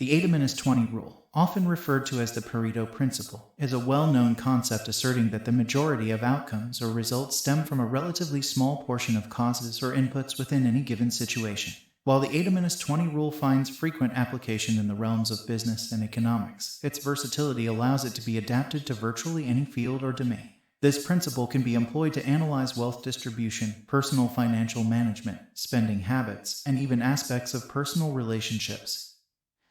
The 80-20 rule, often referred to as the Pareto principle, is a well-known concept asserting that the majority of outcomes or results stem from a relatively small portion of causes or inputs within any given situation. While the 80-20 rule finds frequent application in the realms of business and economics, its versatility allows it to be adapted to virtually any field or domain. This principle can be employed to analyze wealth distribution, personal financial management, spending habits, and even aspects of personal relationships,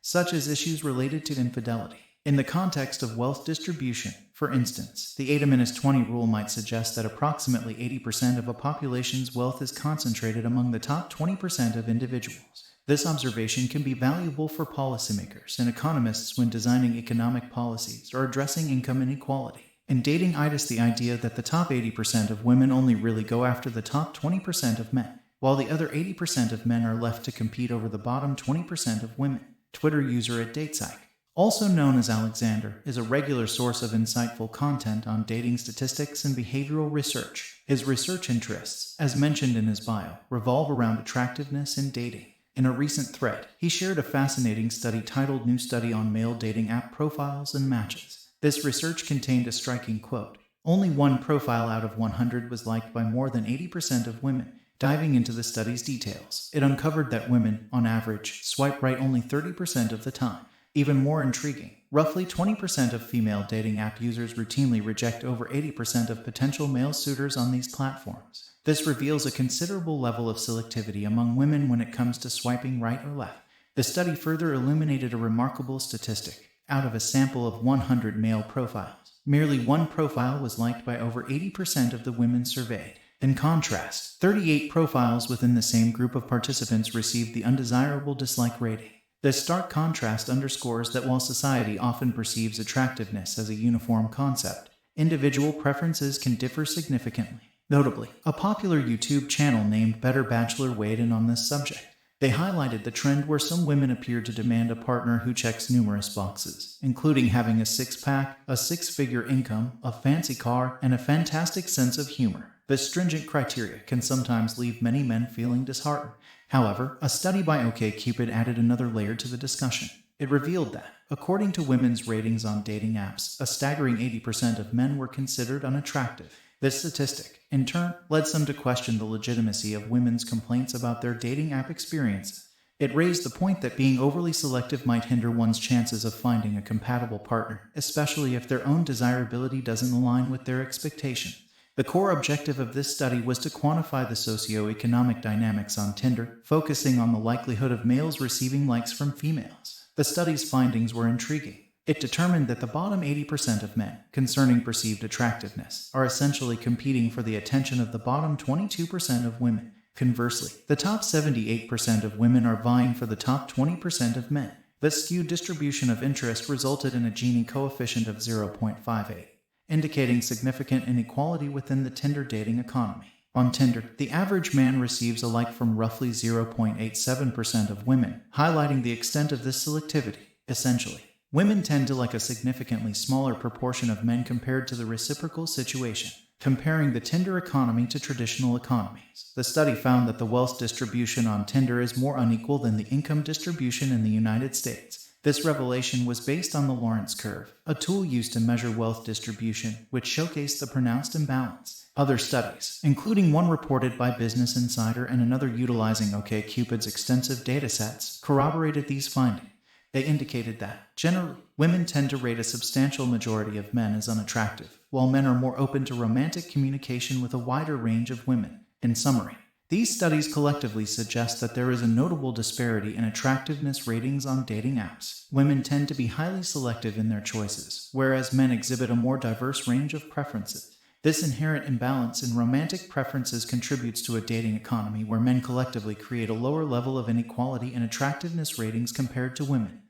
such as issues related to infidelity. In the context of wealth distribution, for instance, the 80-20 rule might suggest that approximately 80% of a population's wealth is concentrated among the top 20% of individuals. This observation can be valuable for policymakers and economists when designing economic policies or addressing income inequality. In datingitis, the idea that the top 80% of women only really go after the top 20% of men, while the other 80% of men are left to compete over the bottom 20% of women. Twitter user @DatePsych, also known as Alexander, is a regular source of insightful content on dating statistics and behavioral research. His research interests, as mentioned in his bio, revolve around attractiveness in dating. In a recent thread, he shared a fascinating study titled "New Study on Male Dating App Profiles and Matches." This research contained a striking quote: "Only one profile out of 100 was liked by more than 80% of women." Diving into the study's details, it uncovered that women, on average, swipe right only 30% of the time. Even more intriguing, roughly 20% of female dating app users routinely reject over 80% of potential male suitors on these platforms. This reveals a considerable level of selectivity among women when it comes to swiping right or left. The study further illuminated a remarkable statistic. Out of a sample of 100 male profiles, merely one profile was liked by over 80% of the women surveyed. In contrast, 38 profiles within the same group of participants received the undesirable dislike rating. This stark contrast underscores that while society often perceives attractiveness as a uniform concept, individual preferences can differ significantly. Notably, a popular YouTube channel named Better Bachelor weighed in on this subject. They highlighted the trend where some women appear to demand a partner who checks numerous boxes, including having a six-pack, a six-figure income, a fancy car, and a fantastic sense of humor. This stringent criteria can sometimes leave many men feeling disheartened. However, a study by OkCupid added another layer to the discussion. It revealed that, according to women's ratings on dating apps, a staggering 80% of men were considered unattractive. This statistic, in turn, led some to question the legitimacy of women's complaints about their dating app experiences. It raised the point that being overly selective might hinder one's chances of finding a compatible partner, especially if their own desirability doesn't align with their expectations. The core objective of this study was to quantify the socio-economic dynamics on Tinder, focusing on the likelihood of males receiving likes from females. The study's findings were intriguing. It determined that the bottom 80% of men, concerning perceived attractiveness, are essentially competing for the attention of the bottom 22% of women. Conversely, the top 78% of women are vying for the top 20% of men. This skewed distribution of interest resulted in a Gini coefficient of 0.58, indicating significant inequality within the Tinder dating economy. On Tinder, the average man receives a like from roughly 0.87% of women, highlighting the extent of this selectivity. Essentially, women tend to like a significantly smaller proportion of men compared to the reciprocal situation. Comparing the Tinder economy to traditional economies, the study found that the wealth distribution on Tinder is more unequal than the income distribution in the United States. This revelation was based on the Lawrence curve, a tool used to measure wealth distribution, which showcased the pronounced imbalance. Other studies, including one reported by Business Insider and another utilizing OkCupid's extensive datasets, corroborated these findings. They indicated that, generally, women tend to rate a substantial majority of men as unattractive, while men are more open to romantic communication with a wider range of women. In summary, these studies collectively suggest that there is a notable disparity in attractiveness ratings on dating apps. Women tend to be highly selective in their choices, whereas men exhibit a more diverse range of preferences. This inherent imbalance in romantic preferences contributes to a dating economy where men collectively create a lower level of inequality in attractiveness ratings compared to women.